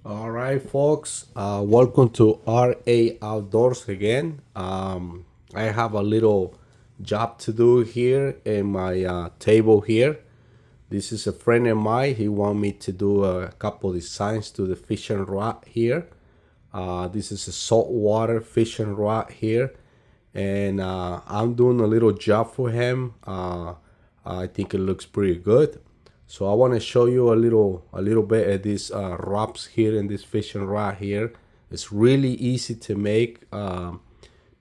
All right, folks. Welcome to RA Outdoors again. I have a little job to do here in my table here. This is a friend of mine. He want me to do a couple designs to the fishing rod here. This is a saltwater fishing rod here, and I'm doing a little job for him. I think it looks pretty good. So I want to show you a little bit of these wraps here in this fishing rod here. It's really easy to make.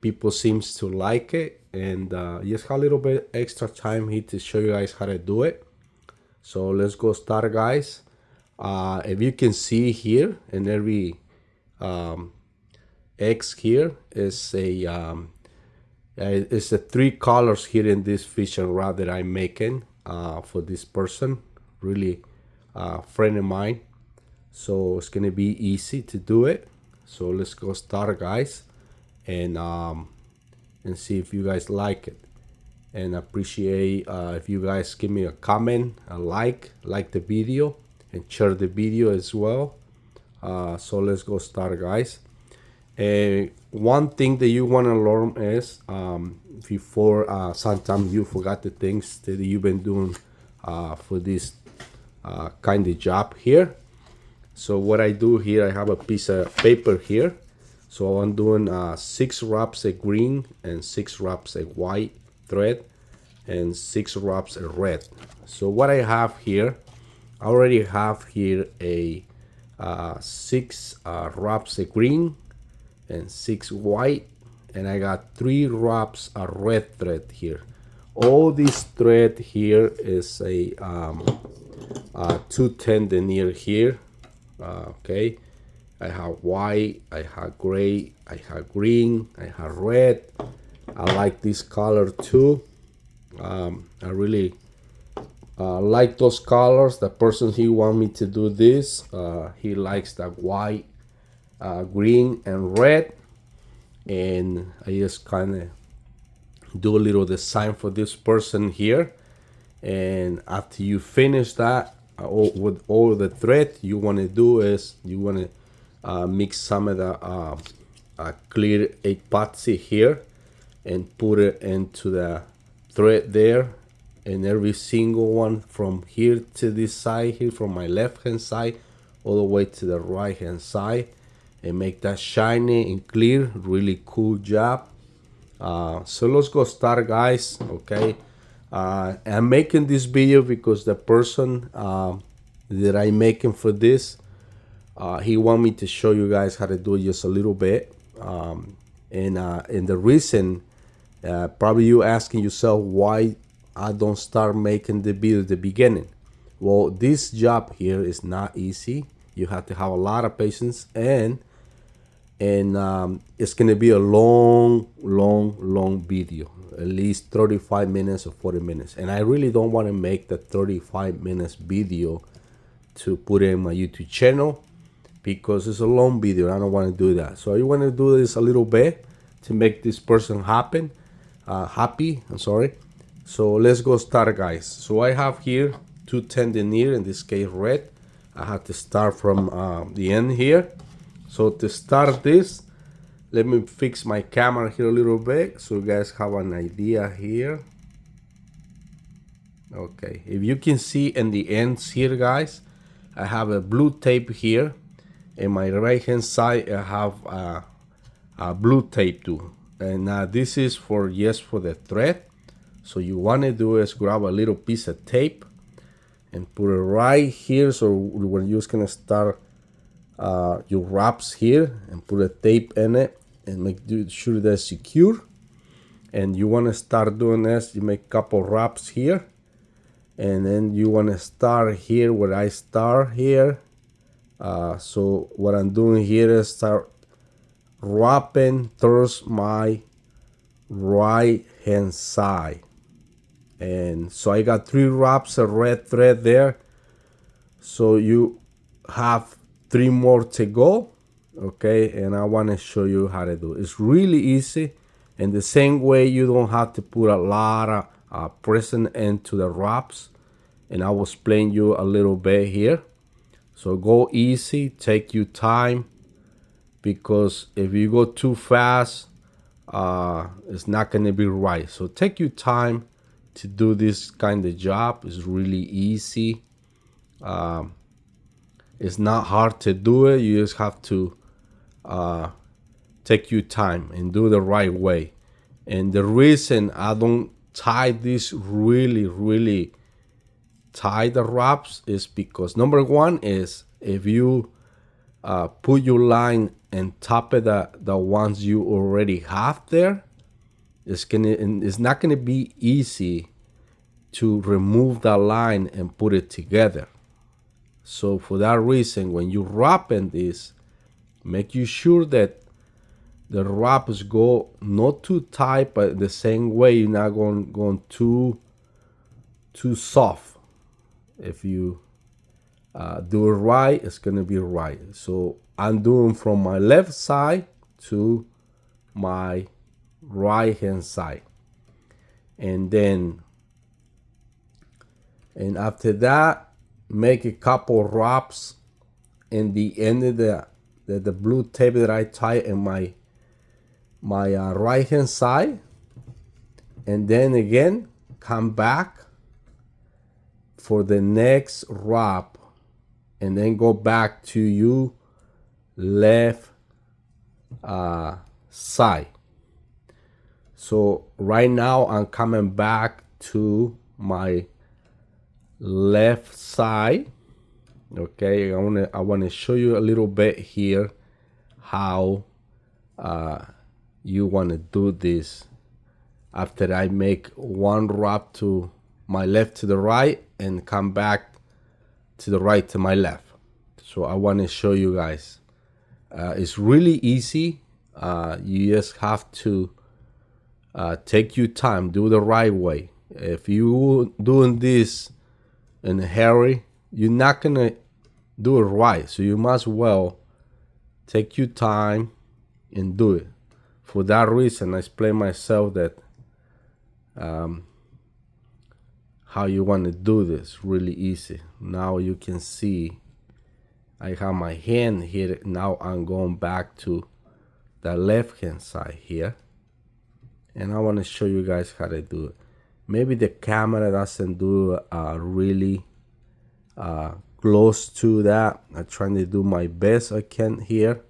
People seems to like it, and just a little bit extra time here to show you guys how to do it. So let's go start, guys. If you can see here, in every X here is it's the three colors here in this fishing rod that I'm making for this person, really friend of mine. So it's gonna be easy to do it. So let's go start, guys, and see if you guys like it. And appreciate if you guys give me a comment, a like the video, and share the video as well. So let's go start, guys. One thing that you want to learn is before sometimes you forgot the things that you've been doing for this kind of job here. So what I do here, I have a piece of paper here. So I'm doing 6 wraps of green and 6 wraps of white thread and 6 wraps of red. So what I have here, I already have here a 6 wraps of green and 6 white, and I got 3 wraps of red thread here. All this thread here is a 210 denier here. Okay, I have white, I have gray, I have green, I have red. I like this color too. I really like those colors. The person he want me to do this, he likes the white, green, and red. And I just kind of do a little design for this person here. And after you finish that with all the thread, you want to do is you want to mix some of the clear epoxy here and put it into the thread there, and every single one from here to this side here, from my left hand side all the way to the right hand side, and make that shiny and clear. Really cool job. So let's go start, guys. Okay, I'm making this video because the person that I'm making for this, he want me to show you guys how to do it just a little bit. And the reason, probably you asking yourself why I don't start making the video at the beginning. Well, this job here is not easy. You have to have a lot of patience, and it's gonna be a long video, at least 35 minutes or 40 minutes. And I really don't want to make the 35 minutes video to put in my YouTube channel because it's a long video. I don't want to do that. So I want to do this a little bit to make this person happy. I'm sorry. So let's go start, guys. So I have here 210 denier, in this case red. I have to start from the end here. So to start this, let me fix my camera here a little bit so you guys have an idea here. Okay, if you can see in the ends here, guys, I have a blue tape here. In my right hand side, I have a blue tape too. And this is for the thread. So you want to do is grab a little piece of tape and put it right here. So we're just gonna start your wraps here and put a tape in it and make sure that's secure. And you want to start doing this. You make a couple wraps here, and then you want to start here where I start here. So what I'm doing here is start wrapping towards my right hand side. And so I got 3 wraps of red thread there. So you have 3 more to go. Okay, and I want to show you how to do it. It's really easy, and the same way you don't have to put a lot of pressing into the wraps. And I will explain you a little bit here. So go easy, take your time, because if you go too fast, it's not gonna be right. So take your time to do this kind of job. It's really easy. It's not hard to do it. You just have to take your time and do the right way. And the reason I don't tie this really tie the wraps is because number one is if you put your line and top of the ones you already have there, it's not gonna be easy to remove that line and put it together. So for that reason, when you wrapping this, make you sure that the wraps go not too tight, but the same way you're not going too soft. If you do it right, it's gonna be right. So I'm doing from my left side to my right hand side, and after that, make a couple wraps in the end of the blue tape that I tie in my right hand side, and then again come back for the next wrap, and then go back to your left side. So right now I'm coming back to my left side. Okay, I want to show you a little bit here how you want to do this. After I make one wrap to my left to the right and come back to the right to my left. So I want to show you guys. It's really easy. You just have to take your time, do the right way. If you doing this in a hurry, you're not gonna do it right. So you must well take your time and do it. For that reason, I explain myself that how you want to do this really easy. Now you can see I have my hand here. Now I'm going back to the left hand side here, and I want to show you guys how to do it. Maybe the camera doesn't do really close to that. I'm trying to do my best I can here.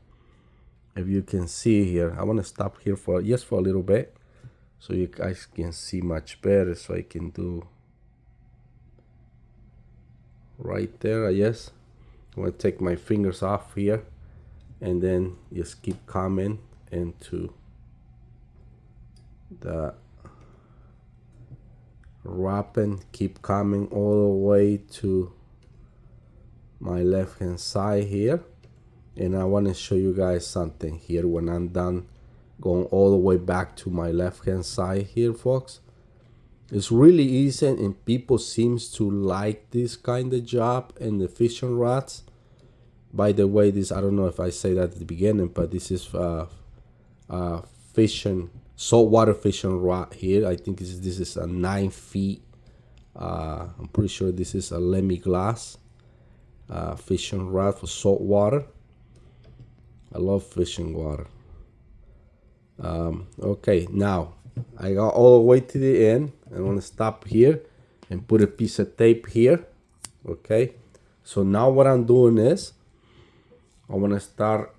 If you can see here, I want to stop here for just for a little bit so you guys can see much better. So I can do right there. Yes, I'm gonna take my fingers off here and then just keep coming into the wrapping, keep coming all the way to my left hand side here. And I want to show you guys something here when I'm done going all the way back to my left hand side here, folks. It's really easy, and people seems to like this kind of job in the fishing rods. By the way, this, I don't know if I say that at the beginning, but this is fishing, saltwater fishing rod here. I think this is a 9 feet. I'm pretty sure this is a Lemmy-Glass fishing rod for saltwater. I love fishing water. Okay, now I got all the way to the end. I want to stop here and put a piece of tape here. Okay, so now what I'm doing is I want to start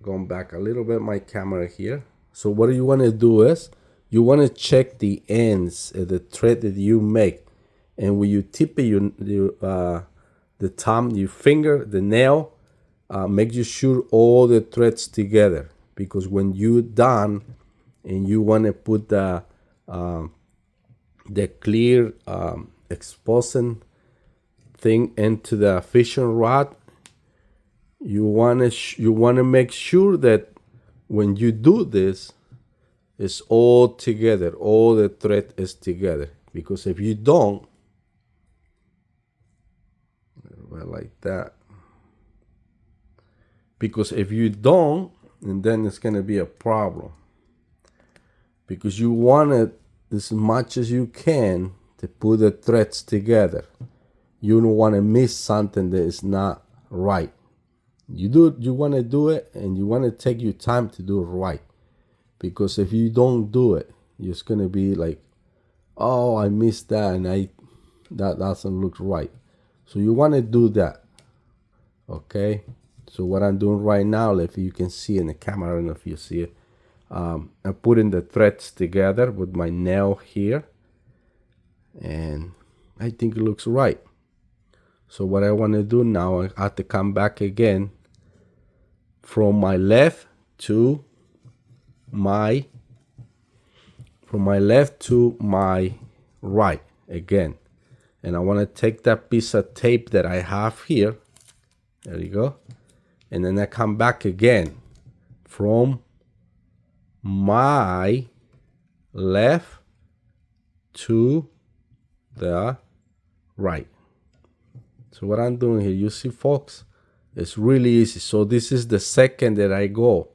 going back a little bit my camera here. So what you want to do is you want to check the ends of the thread that you make, and when you tip it, the thumb, your finger, the nail, make you sure all the threads together, because when you're done and you want to put the clear exposing thing into the fishing rod, you want to make sure that when you do this, it's all together, all the thread is together. Because if you don't, like that, because if you don't, and then it's going to be a problem, because you want it as much as you can to put the threads together. You don't want to miss something that is not right. You want to do it, and you want to take your time to do it right. Because if you don't do it, you're just gonna be like, oh, I missed that, and that doesn't look right. So you want to do that. Okay. So what I'm doing right now, if you can see in the camera, I don't know if you see it, I'm putting the threads together with my nail here, and I think it looks right. So what I want to do now, I have to come back again from my left to my right again, and I want to take that piece of tape that I have here, there you go, and then I come back again from my left to the right. So what I'm doing here, you see folks, it's really easy. So this is the second that I go,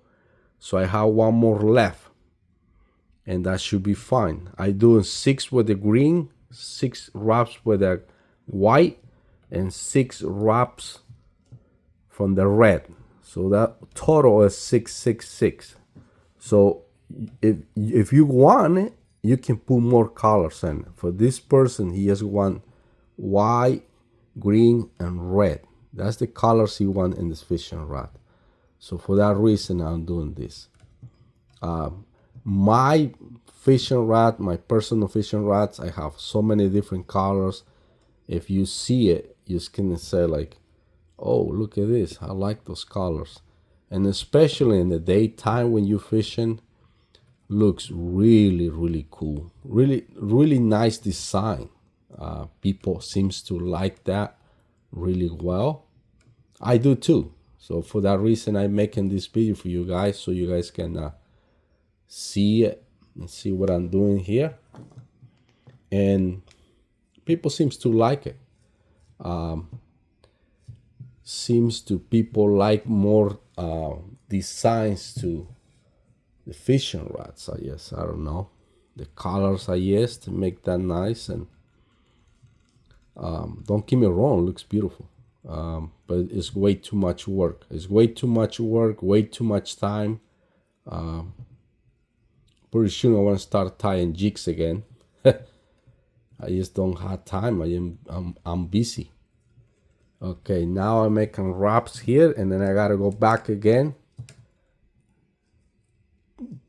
so I have one more left, and that should be fine. I do 6 with the green, 6 wraps with the white, and 6 wraps from the red. So that total is 666. So if you want it, you can put more colors in. For this person, he just want white, green, and red. That's the colors he want in this fishing rod. So for that reason, I'm doing this. My fishing rod, my personal fishing rods, I have so many different colors. If you see it, you can say like, oh, look at this, I like those colors. And especially in the daytime when you're fishing, looks really, really cool. Really nice design. People seems to like that really well. I do too. So for that reason, I'm making this video for you guys, so you guys can see it and see what I'm doing here. And people seems to like it. Seems to people like more designs to the fishing rods, I guess. I don't know. The colors, I guess, to make that nice. And don't get me wrong, looks beautiful. But it's way too much work. It's way too much work, way too much time. Pretty soon I want to start tying jigs again. I just don't have time. I'm busy. Okay, now I'm making wraps here, and then I gotta go back again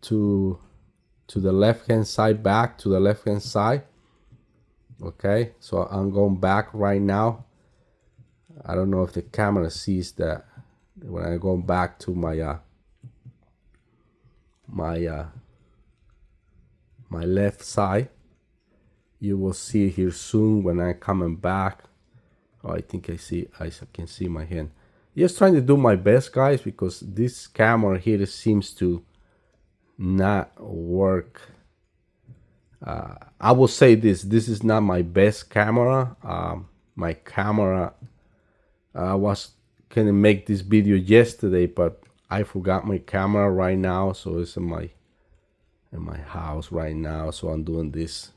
to the left hand side, back to the left hand side. Okay, so I'm going back right now. I don't know if the camera sees that when I go back to my my left side. You will see here soon when I'm coming back. Oh, I think I can see my hand. Just trying to do my best, guys, because this camera here seems to not work. I will say this is not my best camera. My camera, I was gonna make this video yesterday, but I forgot my camera right now, so it's in my house right now. So I'm doing this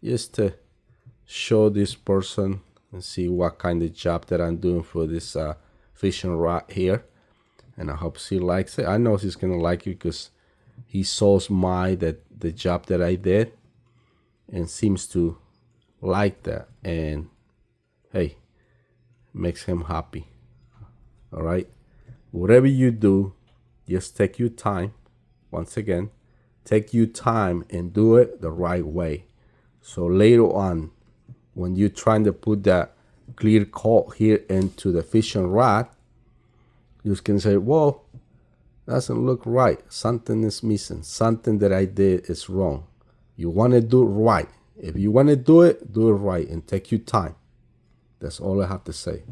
just to show this person and see what kind of job that I'm doing for this fishing rod here. And I hope she likes it. I know she's gonna like it because he saw the job that I did and seems to like that. And hey, makes him happy. All right, whatever you do, just take your time. Once again, take your time and do it the right way. So later on, when you're trying to put that clear coat here into the fishing rod, you can say, well, doesn't look right. Something is missing. Something that I did is wrong. You want to do it right. If you want to do it right and take your time. That's all I have to say.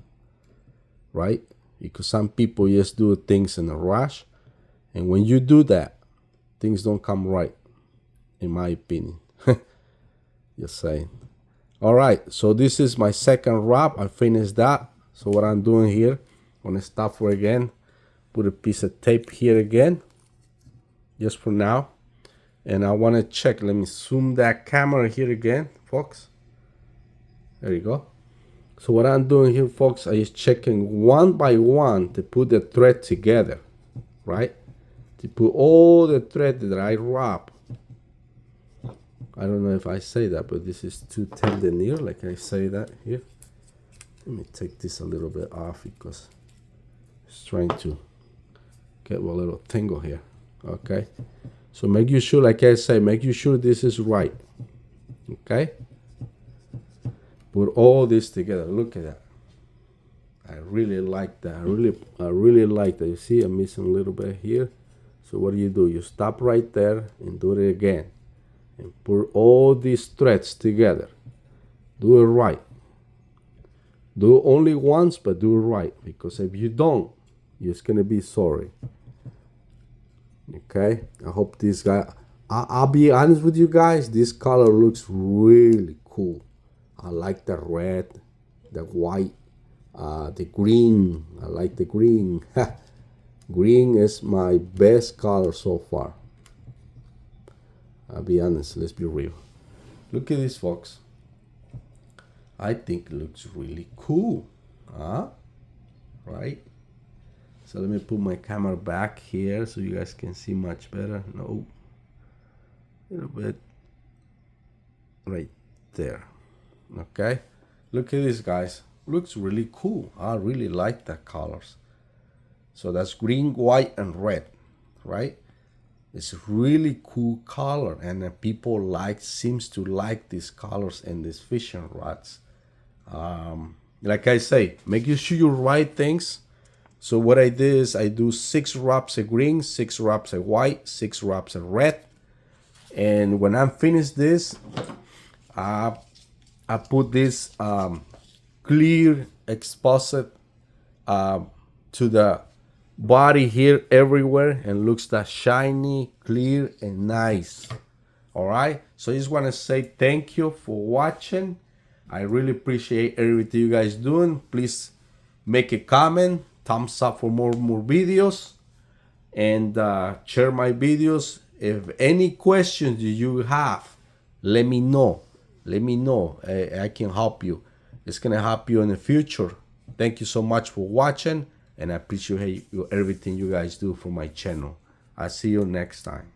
Right? Because some people just do things in a rush. And when you do that, things don't come right, in my opinion. Just saying. All right, so this is my second wrap. I finished that. So what I'm doing here, I'm gonna stop for again, put a piece of tape here again, just for now. And I wanna check, let me zoom that camera here again, folks. There you go. So what I'm doing here, folks, is checking one by one to put the thread together, right? To put all the thread that I wrap. I don't know if I say that, but this is too tender here, like I say that here. Let me take this a little bit off because it's trying to get a little tingle here. Okay, so make you sure, like I say, make you sure this is right. Okay, put all this together. Look at that. I really like that. I really like that. You see, I'm missing a little bit here. So what do? You stop right there and do it again, and put all these threads together. Do it right. Do it only once, but do it right, because if you don't, you're just gonna be sorry. Okay, I hope this guy. I'll be honest with you guys. This color looks really cool. I like the red, the white, the green. I like the green. Green is my best color so far. I'll be honest. Let's be real. Look at this, folks. I think it looks really cool, huh? Right? So let me put my camera back here so you guys can see much better. No, a little bit right there. Okay, look at this, guys. Looks really cool. I really like the colors. So that's green, white, and red, right? It's a really cool color, and people seems to like these colors and these fishing rods. Like I say, make sure you write things. So what I did is I do 6 wraps of green, 6 wraps of white, 6 wraps of red. And when I'm finished this, I put this clear exposit to the body here everywhere, and looks that shiny, clear, and nice. All right. So I just want to say thank you for watching. I really appreciate everything you guys doing. Please make a comment, thumbs up for more videos, and share my videos. If any questions you have, let me know. Let me know. I can help you. It's gonna help you in the future. Thank you so much for watching, and I appreciate everything you guys do for my channel. I'll see you next time.